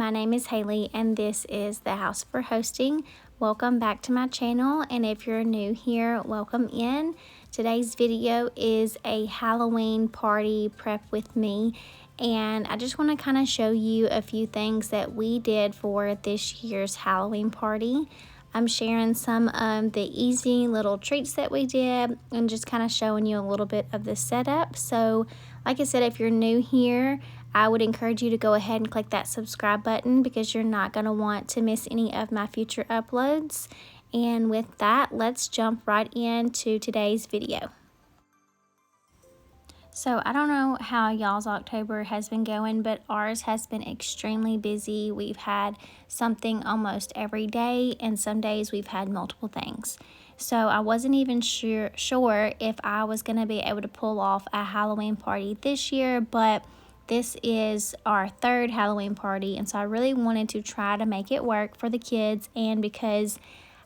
my name is Haley and this is the House for Hosting. Welcome back to my channel, and if you're new here, welcome in. Today's video is a Halloween party prep with me, and I just want to kind of show you a few things that we did for this year's Halloween party. I'm sharing some of the easy little treats that we did and just kind of showing you a little bit of the setup. So like I said, if you're new here, I would encourage you to go ahead and click that subscribe button because you're not going to want to miss any of my future uploads. And with that, let's jump right into today's video. So I don't know how y'all's October has been going, but ours has been extremely busy. We've had something almost every day, and some days we've had multiple things. So I wasn't even sure if I was going to be able to pull off a Halloween party this year, but this is our third Halloween party, and so I really wanted to try to make it work for the kids, and because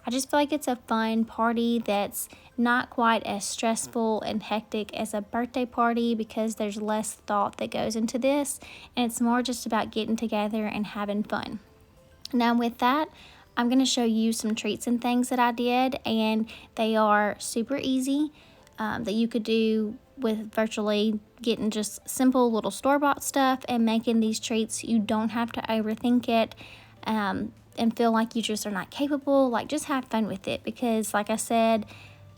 I just feel like it's a fun party that's not quite as stressful and hectic as a birthday party because there's less thought that goes into this, and it's more just about getting together and having fun. Now with that, I'm going to show you some treats and things that I did, and they are super easy that you could do with virtually getting just simple little store-bought stuff and making these treats. You don't have to overthink it and feel like you just are not capable. Like, just have fun with it, because like I said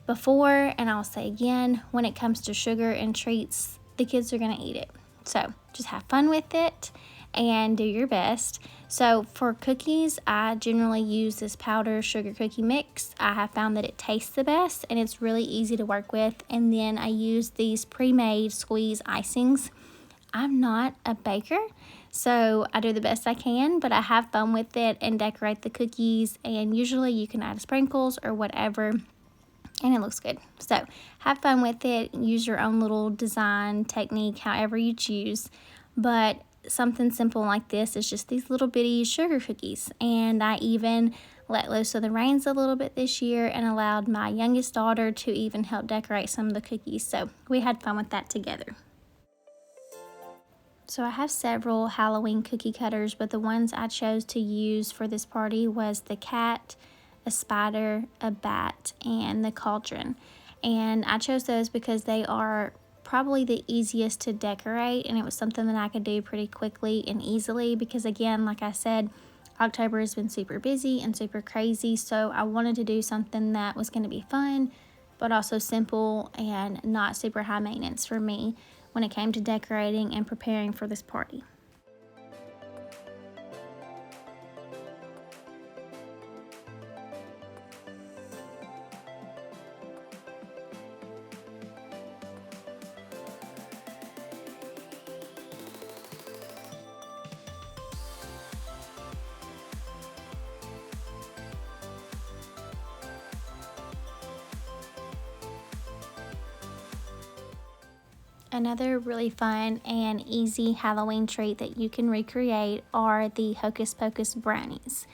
before, and I'll say again, when it comes to sugar and treats, the kids are gonna eat it. So just have fun with it and do your best. So for cookies, I generally use this powder sugar cookie mix. I have found that it tastes the best and it's really easy to work with. And then I use these pre-made squeeze icings. I'm not a baker, so I do the best I can, but I have fun with it and decorate the cookies, and usually you can add sprinkles or whatever, and it looks good. So have fun with it, use your own little design technique, however you choose, but something simple like this is just these little bitty sugar cookies. And I even let loose of the reins a little bit this year and allowed my youngest daughter to even help decorate some of the cookies, so we had fun with that together. So I have several Halloween cookie cutters, but the ones I chose to use for this party was the cat, a spider, a bat, and the cauldron. And I chose those because they are probably the easiest to decorate, and it was something that I could do pretty quickly and easily because, again, like I said, October has been super busy and super crazy, so I wanted to do something that was going to be fun but also simple and not super high maintenance for me when it came to decorating and preparing for this party. Another really fun and easy Halloween treat that you can recreate are the Hocus Pocus brownies.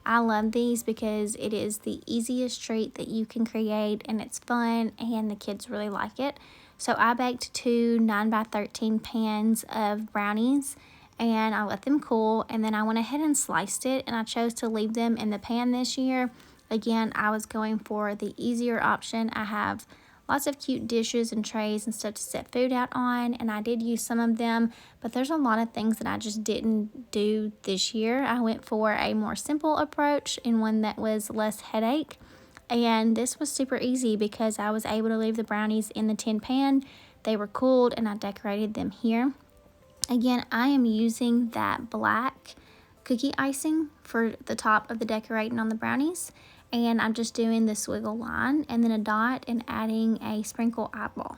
I love these because it is the easiest treat that you can create, and it's fun and the kids really like it. So I baked 2 9x13 pans of brownies and I let them cool, and then I went ahead and sliced it, and I chose to leave them in the pan this year. Again, I was going for the easier option. I have lots of cute dishes and trays and stuff to set food out on, and I did use some of them, but there's a lot of things that I just didn't do this year. I went for a more simple approach and one that was less headache, and this was super easy because I was able to leave the brownies in the tin pan. They were cooled and I decorated them here. Again, I am using that black cookie icing for the top of the decorating on the brownies, and I'm just doing the swiggle line and then a dot and adding a sprinkle eyeball.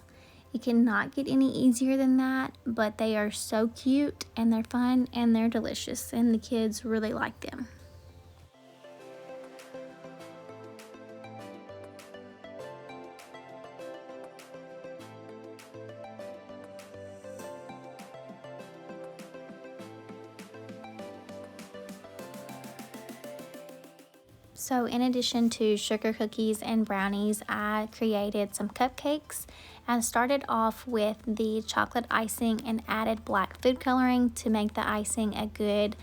You cannot get any easier than that, but they are so cute and they're fun and they're delicious, and the kids really like them. So in addition to sugar cookies and brownies, I created some cupcakes. I started off with the chocolate icing and added black food coloring to make the icing a good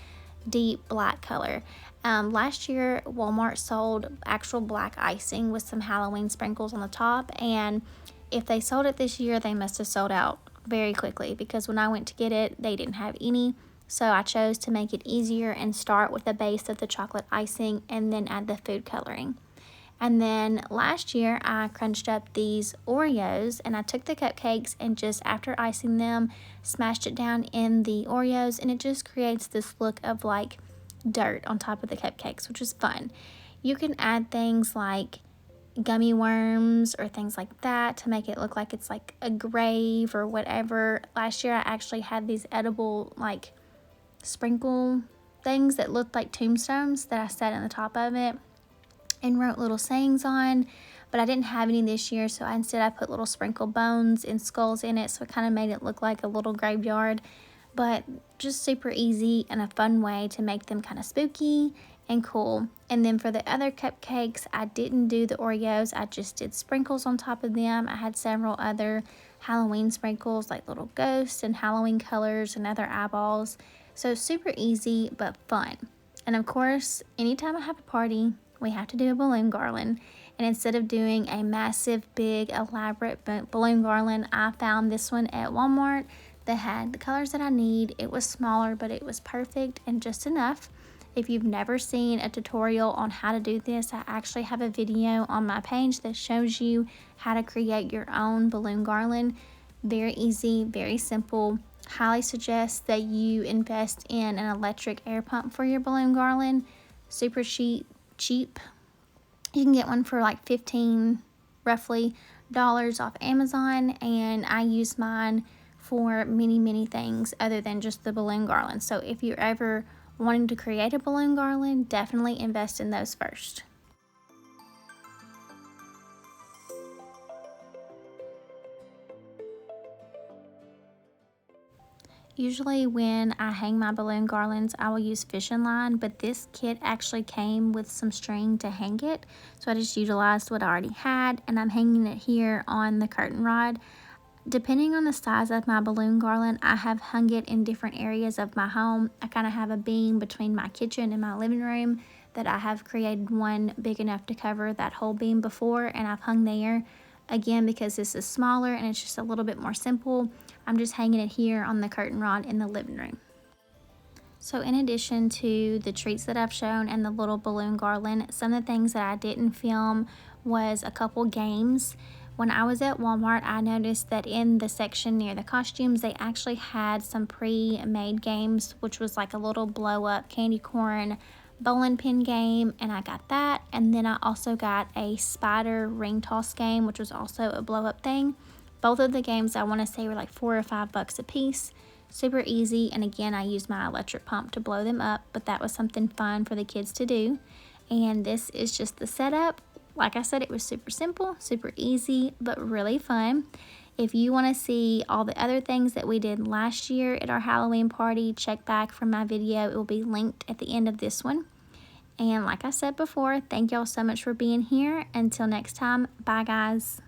deep black color. Last year, Walmart sold actual black icing with some Halloween sprinkles on the top, and if they sold it this year, they must have sold out very quickly, because when I went to get it, they didn't have any. So I chose to make it easier and start with the base of the chocolate icing and then add the food coloring. And then last year, I crunched up these Oreos, and I took the cupcakes and just after icing them, smashed it down in the Oreos, and it just creates this look of like dirt on top of the cupcakes, which is fun. You can add things like gummy worms or things like that to make it look like it's like a grave or whatever. Last year, I actually had these edible like sprinkle things that looked like tombstones that I set on the top of it and wrote little sayings on, but I didn't have any this year, so instead I put little sprinkle bones and skulls in it, so it kind of made it look like a little graveyard. But just super easy and a fun way to make them kind of spooky and cool. And then for the other cupcakes, I didn't do the Oreos, I just did sprinkles on top of them. I had several other Halloween sprinkles like little ghosts and Halloween colors and other eyeballs. So super easy but fun. And of course, anytime I have a party, we have to do a balloon garland. And instead of doing a massive, big, elaborate balloon garland, I found this one at Walmart that had the colors that I need. It was smaller, but it was perfect and just enough. If you've never seen a tutorial on how to do this, I actually have a video on my page that shows you how to create your own balloon garland. Very easy, very simple. Highly suggest that you invest in an electric air pump for your balloon garland. Super cheap. You can get one for like 15 roughly dollars off Amazon, and I use mine for many things other than just the balloon garland. So if you're ever wanting to create a balloon garland, definitely invest in those first. Usually when I hang my balloon garlands, I will use fishing line, but this kit actually came with some string to hang it. So I just utilized what I already had, and I'm hanging it here on the curtain rod. Depending on the size of my balloon garland, I have hung it in different areas of my home. I kind of have a beam between my kitchen and my living room that I have created one big enough to cover that whole beam before, and I've hung there. Again, because this is smaller and it's just a little bit more simple, I'm just hanging it here on the curtain rod in the living room. So in addition to the treats that I've shown and the little balloon garland, some of the things that I didn't film was a couple games. When I was at Walmart, I noticed that in the section near the costumes, they actually had some pre-made games, which was like a little blow-up candy corn bowling pin game, and I got that. And then I also got a spider ring toss game, which was also a blow-up thing. Both of the games, I want to say, were like $4 or $5 a piece. Super easy, and again, I used my electric pump to blow them up, but that was something fun for the kids to do. And this is just the setup. Like I said, it was super simple, super easy, but really fun. If you want to see all the other things that we did last year at our Halloween party, check back from my video. It will be linked at the end of this one. And like I said before, thank y'all so much for being here. Until next time, bye guys.